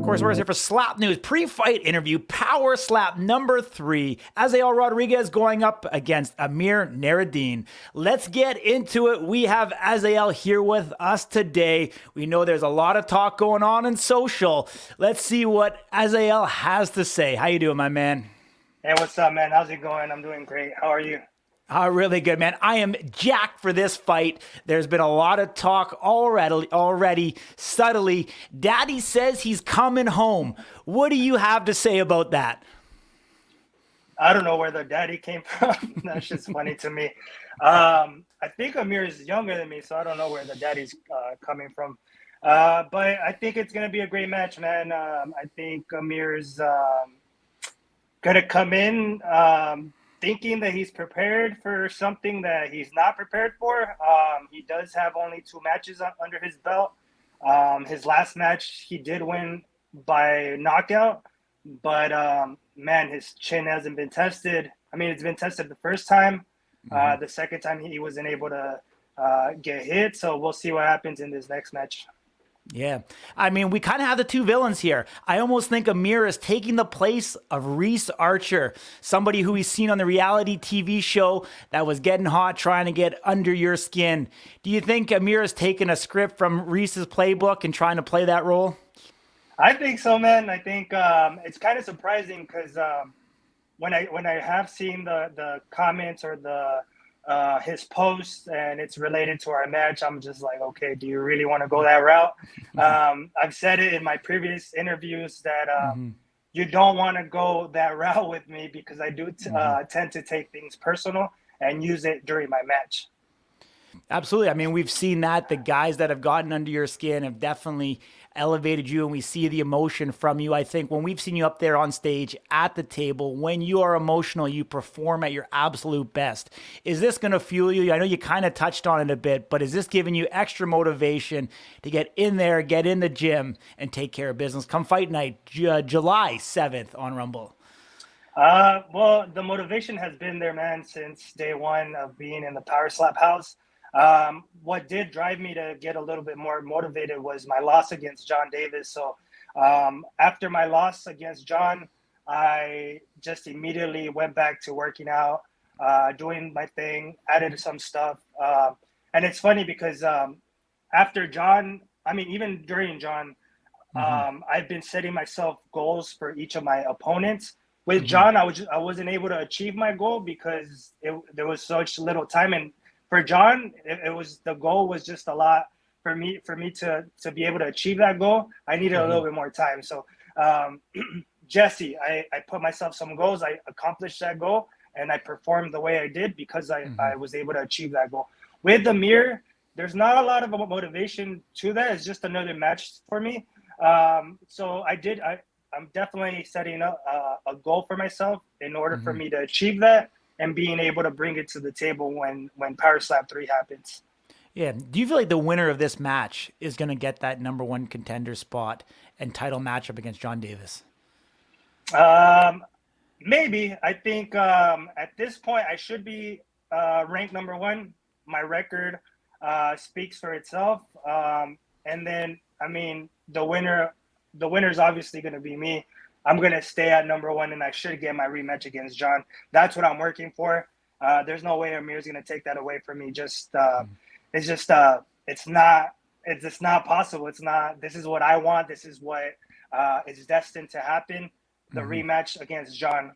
course, we're here for Slap News pre-fight interview, Power Slap number 3. Azael Rodriguez going up against Amir Nuriddeen. Let's get into it. We have Azael here with us today. We know there's a lot of talk going on in social. Let's see what Azael has to say. How you doing, my man? Hey, what's up, man? How's it going? I'm doing great. How are you? Really good, man. I am jacked for this fight. There's been a lot of talk already, subtly. Daddy says he's coming home. What do you have to say about that? I don't know where the daddy came from. That's just funny to me. I think Amir is younger than me, so I don't know where the daddy's coming from. But I think it's going to be a great match, man. I think Amir's going to come in thinking that he's prepared for something that he's not prepared for. He does have only 2 matches under his belt. His last match, he did win by knockout, but man, his chin hasn't been tested. I mean, it's been tested the first time. The second time he wasn't able to get hit. So we'll see what happens in this next match. Yeah. I mean, we kind of have the 2 villains here. I almost think Amir is taking the place of Reese Archer, somebody who we've seen on the reality TV show that was getting hot, trying to get under your skin. Do you think Amir has taken a script from Reese's playbook and trying to play that role? I think so, man. I think it's kind of surprising because when I have seen the comments or the his posts and it's related to our match, I'm just like, okay, do you really want to go that route? I've said it in my previous interviews that you don't want to go that route with me because I do tend to take things personal and use it during my match. Absolutely. I mean, we've seen that the guys that have gotten under your skin have definitely elevated you, and we see the emotion from you. I think when we've seen you up there on stage at the table, when you are emotional, you perform at your absolute best. Is this going to fuel you? I know you kind of touched on it a bit, but is this giving you extra motivation to get in there, get in the gym, and take care of business come fight night, July 7th on Rumble? Well, the motivation has been there, man, since day one of being in the Power Slap house. What did drive me to get a little bit more motivated was my loss against John Davis. So after my loss against John, I just immediately went back to working out, doing my thing, added some stuff. And it's funny because after John, I mean, even during John, I've been setting myself goals for each of my opponents. With John, I wasn't able to achieve my goal because there was such little time. And for John, it was the goal was just a lot for me to be able to achieve that goal. I needed a little bit more time. So Jesse, I put myself some goals. I accomplished that goal and I performed the way I did because I was able to achieve that goal. With Amir, there's not a lot of motivation to that. It's just another match for me. So I'm definitely setting up a goal for myself in order for me to achieve that and being able to bring it to the table when Power Slap 3 happens. Yeah. Do you feel like the winner of this match is going to get that #1 contender spot and title matchup against John Davis? Maybe. I think at this point I should be ranked #1. My record speaks for itself. And then, I mean, the winner's obviously going to be me. I'm going to stay at #1 and I should get my rematch against John. That's what I'm working for. There's no way Amir's going to take that away from me. It's not possible. This is what I want. This is what is destined to happen. The rematch against John.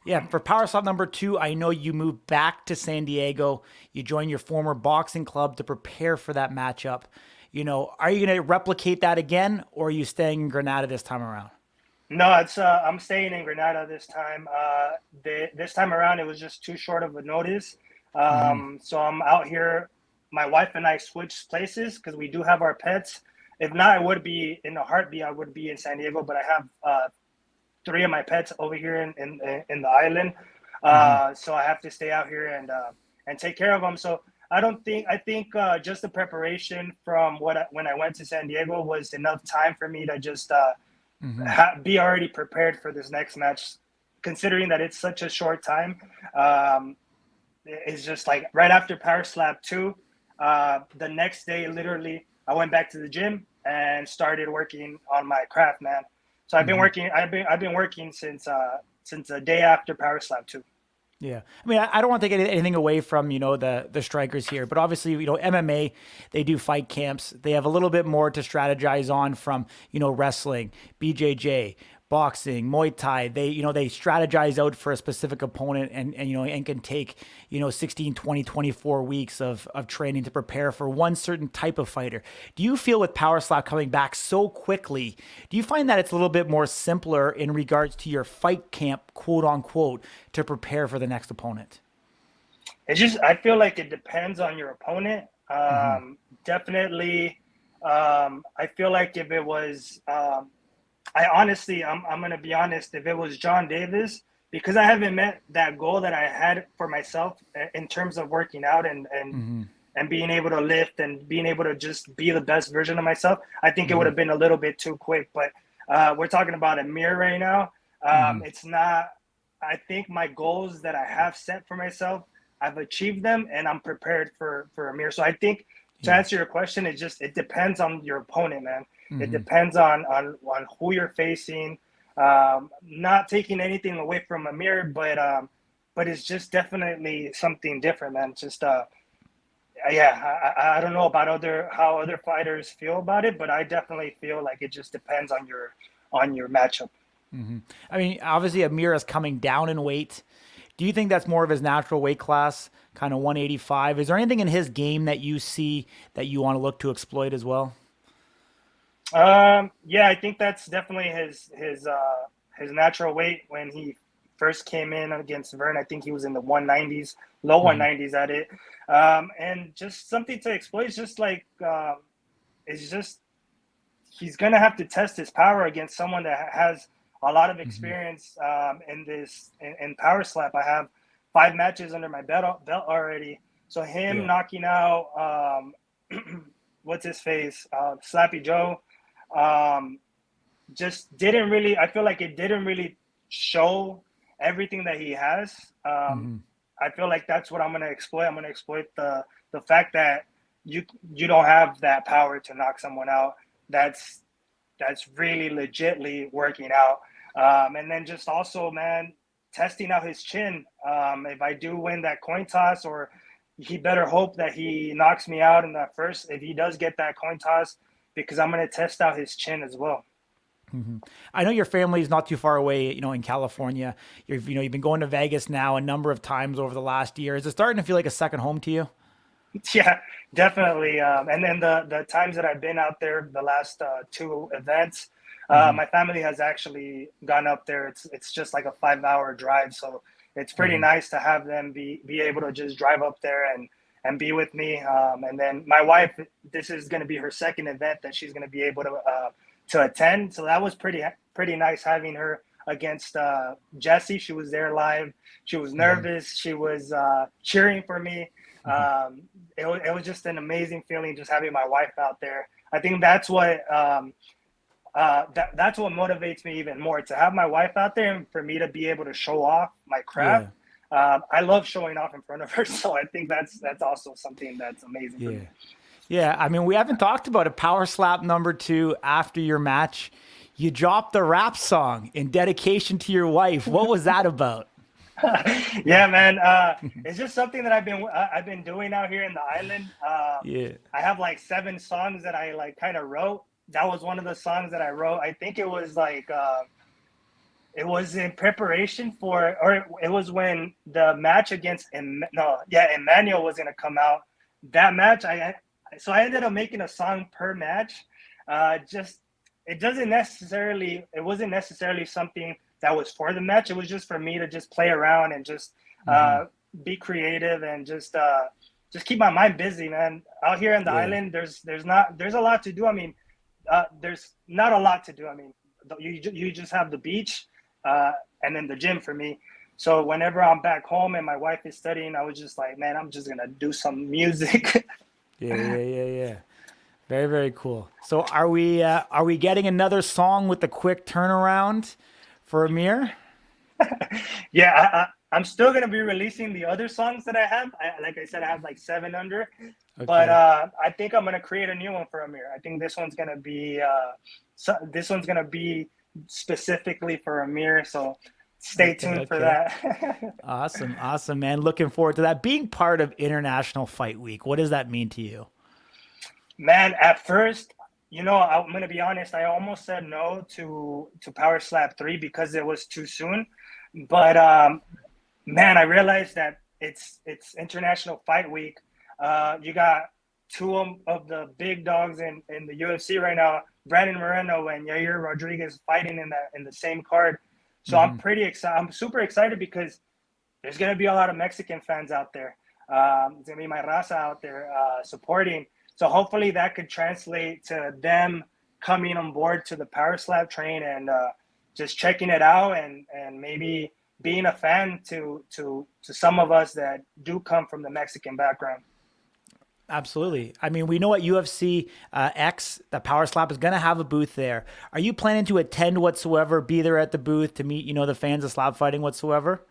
Yeah, for Power Slap number 2, I know you moved back to San Diego. You joined your former boxing club to prepare for that matchup. You know, are you going to replicate that again, or are you staying in Granada this time around? No, I'm staying in Granada this time. This time around, it was just too short of a notice. So I'm out here. My wife and I switched places because we do have our pets. If not, I would be in a heartbeat. I would be in San Diego, but I have 3 of my pets over here in the island. So I have to stay out here and take care of them. So I think just the preparation from when I went to San Diego was enough time for me to just be already prepared for this next match, considering that it's such a short time. It's just right after Power Slap 2, the next day, literally, I went back to the gym and started working on my craft, man. So I've been working. I've been working since the day after Power Slap too. Yeah. I mean, I don't want to take anything away from, the strikers here, but obviously, MMA, they do fight camps. They have a little bit more to strategize on from, wrestling, BJJ, boxing, Muay Thai. They strategize out for a specific opponent and can take, 16, 20, 24 weeks of training to prepare for one certain type of fighter. Do you feel with Power Slap coming back so quickly, do you find that it's a little bit more simpler in regards to your fight camp, quote unquote, to prepare for the next opponent? It's just I feel like it depends on your opponent. Definitely, I feel like if it was, I honestly, I'm gonna be honest. If it was John Davis, because I haven't met that goal that I had for myself in terms of working out and being able to lift and being able to just be the best version of myself, I think it would have been a little bit too quick. But we're talking about Amir right now. It's not. I think my goals that I have set for myself, I've achieved them, and I'm prepared for Amir. So I think to answer your question, it depends on your opponent, man. It depends on who you're facing. Not taking anything away from Amir, but it's just definitely something different, man. Just yeah, I don't know about how other fighters feel about it, but I definitely feel like it just depends on your matchup. I mean, obviously, Amir is coming down in weight. Do you think that's more of his natural weight class, kind of 185? Is there anything in his game that you see that you want to look to exploit as well? Yeah, I think that's definitely his natural weight. When he first came in against Vern, I think he was in the 190s, low 190s at it. And just something to exploit is just like it's just he's gonna have to test his power against someone that has a lot of experience in Power Slap. I have 5 matches under my belt already. So him knocking out what's his face, Slappy Joe, just didn't really. I feel like it didn't really show everything that he has. I feel like that's what I'm gonna exploit. I'm gonna exploit the fact that you don't have that power to knock someone out. That's really legitly working out. And then just also, man, testing out his chin. If I do win that coin toss, or he better hope that he knocks me out in that first, if he does get that coin toss, because I'm going to test out his chin as well. I know your family is not too far away, in California. You've been going to Vegas now a number of times over the last year. Is it starting to feel like a second home to you? Yeah, definitely. And then the times that I've been out there, the last 2 events, my family has actually gone up there. It's just like a 5-hour drive, so it's pretty nice to have them be able to just drive up there and be with me. And then my wife, this is going to be her second event that she's going to be able to attend. So that was pretty nice having her against Jesse. She was there live. She was nervous. She was cheering for me. It was just an amazing feeling just having my wife out there. I think that's what that's what motivates me even more, to have my wife out there and for me to be able to show off my craft. I love showing off in front of her, so I think that's also something that's amazing for me. Yeah, I mean, we haven't talked about a Power Slap number 2 after your match. You dropped the rap song in dedication to your wife. What was that about? Yeah, man. It's just something that I've been doing out here in the island. I have like 7 songs that I like kind of wrote. That was one of the songs that I wrote. I think it was like it was in preparation for, or it was when the match against Emmanuel was gonna come out. That match, so I ended up making a song per match. Just it wasn't necessarily something that was for the match. It was just for me to just play around and just be creative and just keep my mind busy, man. Out here in the island, there's a lot to do. I mean, there's not a lot to do. I mean, you just have the beach and then the gym for me. So whenever I'm back home and my wife is studying, I was just like, man, I'm just gonna do some music. Yeah. Very, very cool. So are we getting another song with the quick turnaround for Amir? Yeah, I'm still gonna be releasing the other songs that I have. Like I said, I have like 7 under. But Okay. I think I'm gonna create a new one for Amir. I think this one's gonna be this one's gonna be specifically for Amir. So stay Okay. tuned for Okay. that. Awesome. Awesome, man. Looking forward to that. Being part of International Fight Week, what does that mean to you? Man, at first, I'm gonna be honest. I almost said no to Power Slap 3 because it was too soon. But man, I realized that it's International Fight Week. You got two of the big dogs in the UFC right now, Brandon Moreno and Yair Rodriguez fighting in the same card. So I'm Hmm. pretty excited. I'm super excited because there's gonna be a lot of Mexican fans out there. There's gonna be my raza out there supporting. So hopefully that could translate to them coming on board to the Power Slap train and just checking it out and maybe being a fan to some of us that do come from the Mexican background. Absolutely. I mean, we know at UFC X, the Power Slap is going to have a booth there. Are you planning to attend whatsoever, be there at the booth to meet, the fans of slap fighting whatsoever?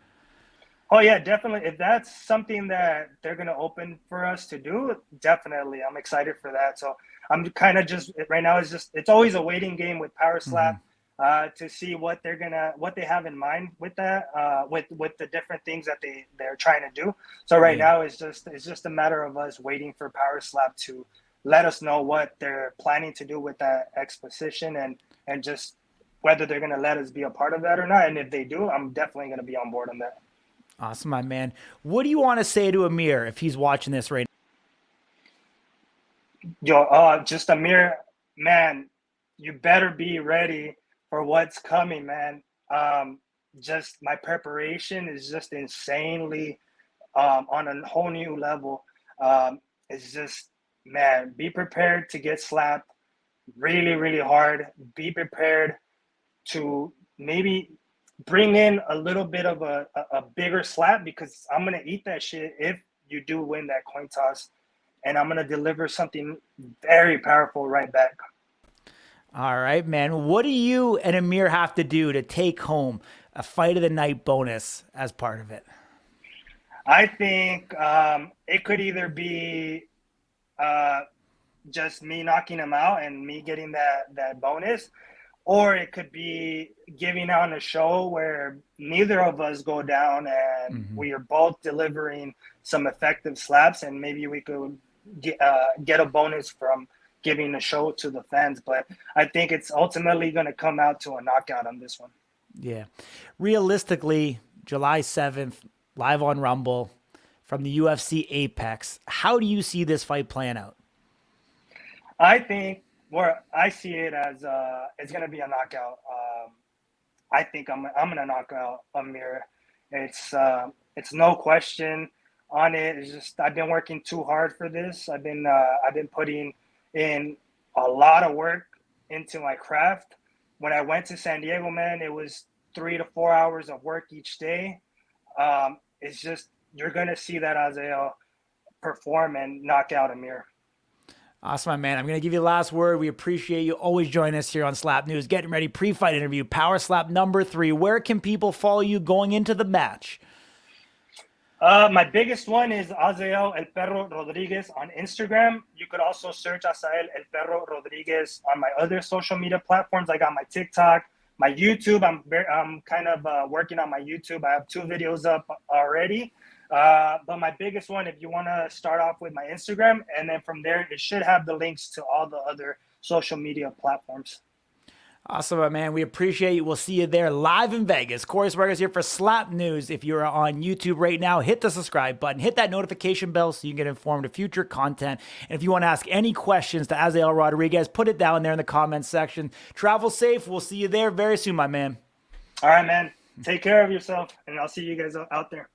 Oh yeah, definitely. If that's something that they're gonna open for us to do, definitely. I'm excited for that. So I'm kind of just right now is just it's always a waiting game with Power Slap Hmm. to see what they have in mind with that with the different things that they're trying to do. So right Yeah. now it's just a matter of us waiting for Power Slap to let us know what they're planning to do with that exposition and just whether they're gonna let us be a part of that or not. And if they do, I'm definitely gonna be on board on that. Awesome, my man. What do you want to say to Amir if he's watching this right Yo, just Amir, man, you better be ready for what's coming, man. Just my preparation is just insanely on a whole new level. It's just, man, be prepared to get slapped really, really hard. Be prepared to maybe bring in a little bit of a bigger slap because I'm gonna eat that shit if you do win that coin toss, and I'm gonna deliver something very powerful right back. now? All right, man. What do you and Amir have to do to take home a fight of the night bonus as part of it? I think it could either be uh, just me knocking him out and me getting that bonus, or it could be giving out a show where neither of us go down and Hmm. we are both delivering some effective slaps, and maybe we could get a bonus from giving a show to the fans. But I think it's ultimately going to come out to a knockout on this one. Yeah. Realistically, July 7th, live on Rumble from the UFC Apex. How do you see this fight playing out? I think where I see it as it's going to be a knockout. I think I'm gonna knock out Amir. It's no question on it. It's just I've been working too hard for this. I've been putting in a lot of work into my craft. When I went to San Diego, man, it was 3 to 4 hours of work each day. It's just you're gonna see that Azael perform and knock out Amir. Awesome, my man. I'm going to give you the last word. We appreciate you always joining us here on Slap News. Getting ready, pre-fight interview, Power Slap number 3. Where can people follow you going into the match? My biggest one is Azael El Perro Rodriguez on Instagram. You could also search Azael El Perro Rodriguez on my other social media platforms. I got my TikTok, my YouTube. I'm kind of working on my YouTube. I have 2 videos up already. But my biggest one, if you want to start off with my Instagram, and then from there, it should have the links to all the other social media platforms. Awesome, my man. We appreciate you. We'll see you there live in Vegas. Corey Sparkers here for Slap News. If you're on YouTube right now, hit the subscribe button, hit that notification bell so you can get informed of future content. And if you want to ask any questions to Azael Rodriguez, put it down there in the comments section. Travel safe. We'll see you there very soon, my man. All right, man. Take care of yourself, and I'll see you guys out there.